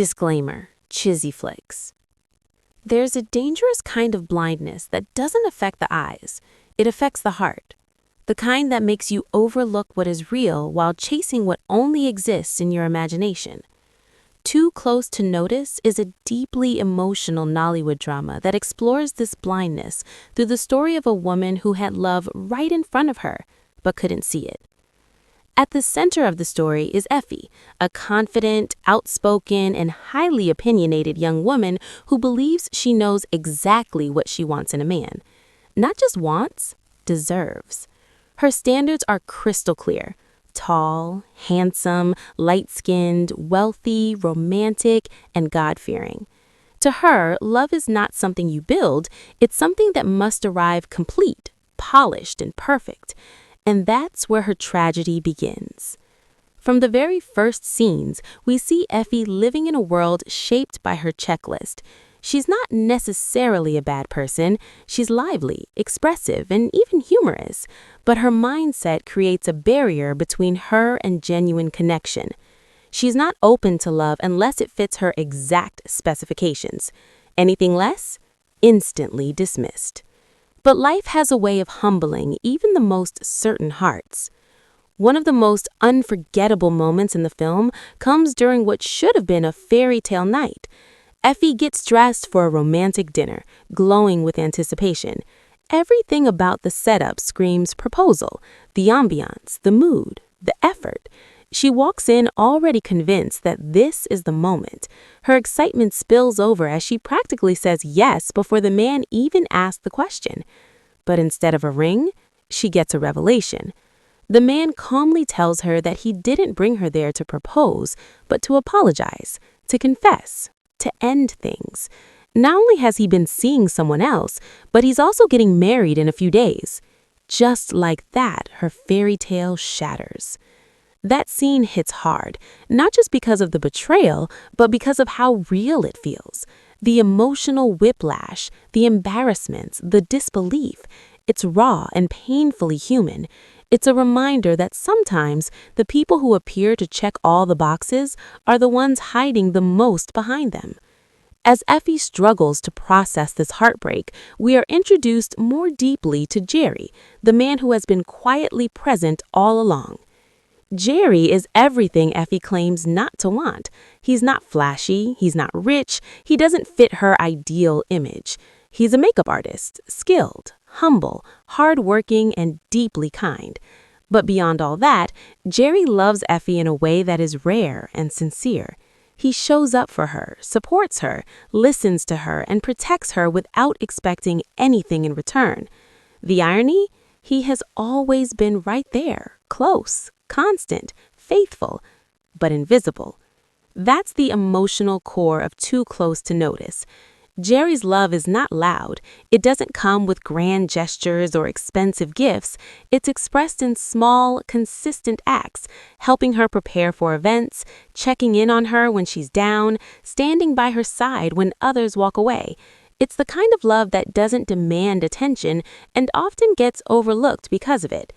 Disclaimer: Cheesy flicks. There's a dangerous kind of blindness that doesn't affect the eyes. It affects the heart. The kind that makes you overlook what is real while chasing what only exists in your imagination. Too Close to Notice is a deeply emotional Nollywood drama that explores this blindness through the story of a woman who had love right in front of her, but couldn't see it. At the center of the story is Effie, a confident, outspoken, and highly opinionated young woman who believes she knows exactly what she wants in a man. Not just wants, deserves. Her standards are crystal clear: tall, handsome, light-skinned, wealthy, romantic, and God-fearing. To her, love is not something you build, it's something that must arrive complete, polished, and perfect. And that's where her tragedy begins. From the very first scenes, we see Effie living in a world shaped by her checklist. She's not necessarily a bad person. She's lively, expressive, and even humorous. But her mindset creates a barrier between her and genuine connection. She's not open to love unless it fits her exact specifications. Anything less? Instantly dismissed. But life has a way of humbling even the most certain hearts. One of the most unforgettable moments in the film comes during what should have been a fairy tale night. Effie gets dressed for a romantic dinner, glowing with anticipation. Everything about the setup screams proposal: the ambiance, the mood, the effort. She walks in already convinced that this is the moment. Her excitement spills over as she practically says yes before the man even asks the question. But instead of a ring, she gets a revelation. The man calmly tells her that he didn't bring her there to propose, but to apologize, to confess, to end things. Not only has he been seeing someone else, but he's also getting married in a few days. Just like that, her fairy tale shatters. That scene hits hard, not just because of the betrayal, but because of how real it feels. The emotional whiplash, the embarrassments, the disbelief. It's raw and painfully human. It's a reminder that sometimes the people who appear to check all the boxes are the ones hiding the most behind them. As Effie struggles to process this heartbreak, we are introduced more deeply to Jerry, the man who has been quietly present all along. Jerry is everything Effie claims not to want. He's not flashy, he's not rich, he doesn't fit her ideal image. He's a makeup artist, skilled, humble, hardworking, and deeply kind. But beyond all that, Jerry loves Effie in a way that is rare and sincere. He shows up for her, supports her, listens to her, and protects her without expecting anything in return. The irony? He has always been right there, close, constant, faithful, but invisible. That's the emotional core of Too Close to Notice. Jerry's love is not loud. It doesn't come with grand gestures or expensive gifts. It's expressed in small, consistent acts, helping her prepare for events, checking in on her when she's down, standing by her side when others walk away. It's the kind of love that doesn't demand attention and often gets overlooked because of it.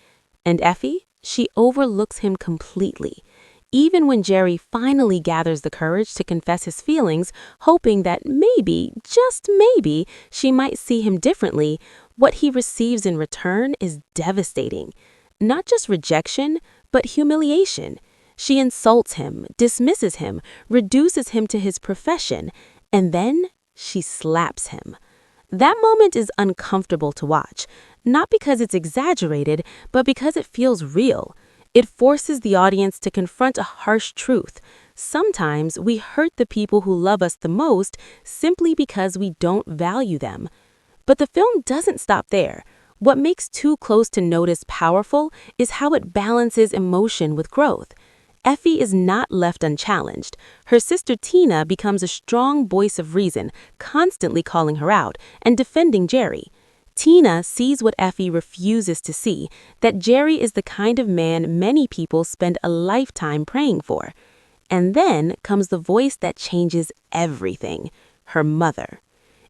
And Effie? She overlooks him completely. Even when Jerry finally gathers the courage to confess his feelings, hoping that maybe, just maybe, she might see him differently, what he receives in return is devastating. Not just rejection, but humiliation. She insults him, dismisses him, reduces him to his profession, and then she slaps him. That moment is uncomfortable to watch, not because it's exaggerated, but because it feels real. It forces the audience to confront a harsh truth. Sometimes we hurt the people who love us the most simply because we don't value them. But the film doesn't stop there. What makes Too Close to Notice powerful is how it balances emotion with growth. Effie is not left unchallenged. Her sister Tina becomes a strong voice of reason, constantly calling her out and defending Jerry. Tina sees what Effie refuses to see, that Jerry is the kind of man many people spend a lifetime praying for. And then comes the voice that changes everything: her mother.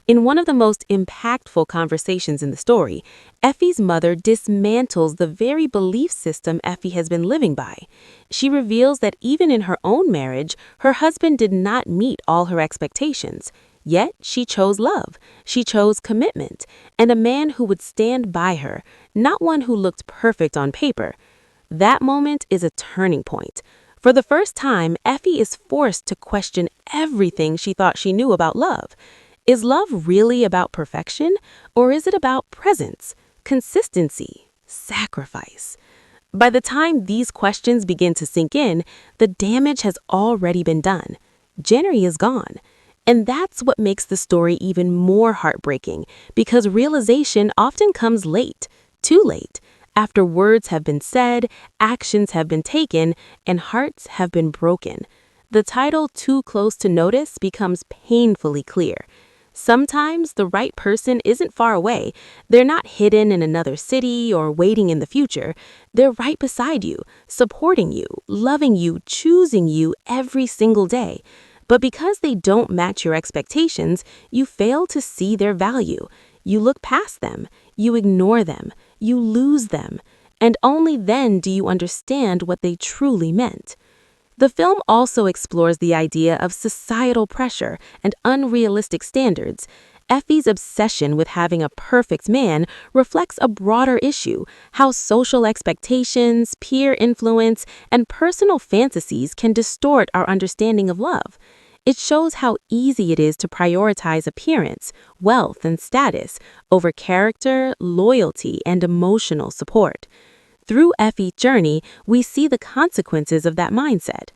In one of the most impactful conversations in the story, Effie's mother dismantles the very belief system Effie has been living by. She reveals that even in her own marriage, her husband did not meet all her expectations. Yet she chose love, she chose commitment, and a man who would stand by her, not one who looked perfect on paper. That moment is a turning point. For the first time, Effie is forced to question everything she thought she knew about love. Is love really about perfection, or is it about presence, consistency, sacrifice? By the time these questions begin to sink in, the damage has already been done. Jenny is gone. And that's what makes the story even more heartbreaking, because realization often comes late, too late, after words have been said, actions have been taken, and hearts have been broken. The title Too Close to Notice becomes painfully clear. Sometimes the right person isn't far away. They're not hidden in another city or waiting in the future. They're right beside you, supporting you, loving you, choosing you every single day. But because they don't match your expectations, you fail to see their value. You look past them, you ignore them, you lose them, and only then do you understand what they truly meant. The film also explores the idea of societal pressure and unrealistic standards. Effie's obsession with having a perfect man reflects a broader issue: how social expectations, peer influence, and personal fantasies can distort our understanding of love. It shows how easy it is to prioritize appearance, wealth, and status over character, loyalty, and emotional support. Through Effie's journey, we see the consequences of that mindset.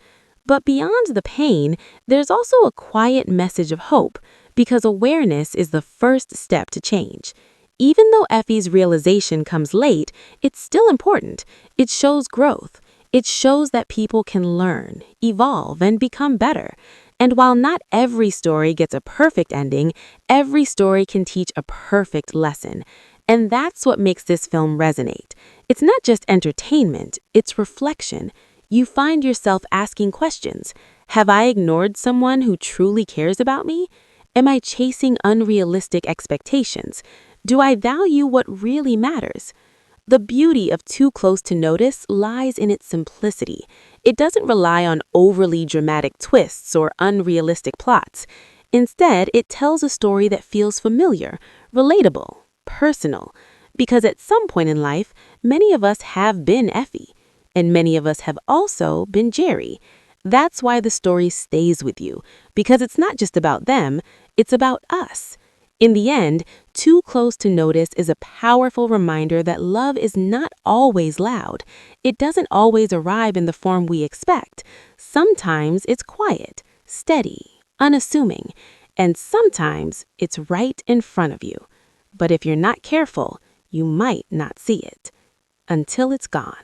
But beyond the pain, there's also a quiet message of hope, because awareness is the first step to change. Even though Effie's realization comes late, it's still important. It shows growth. It shows that people can learn, evolve, and become better. And while not every story gets a perfect ending, every story can teach a perfect lesson. And that's what makes this film resonate. It's not just entertainment, it's reflection. You find yourself asking questions. Have I ignored someone who truly cares about me? Am I chasing unrealistic expectations? Do I value what really matters? The beauty of Too Close to Notice lies in its simplicity. It doesn't rely on overly dramatic twists or unrealistic plots. Instead, it tells a story that feels familiar, relatable, personal. Because at some point in life, many of us have been Effie, and many of us have also been Jerry. That's why the story stays with you, because it's not just about them, it's about us. In the end, Too Close to Notice is a powerful reminder that love is not always loud. It doesn't always arrive in the form we expect. Sometimes it's quiet, steady, unassuming, and sometimes it's right in front of you. But if you're not careful, you might not see it until it's gone.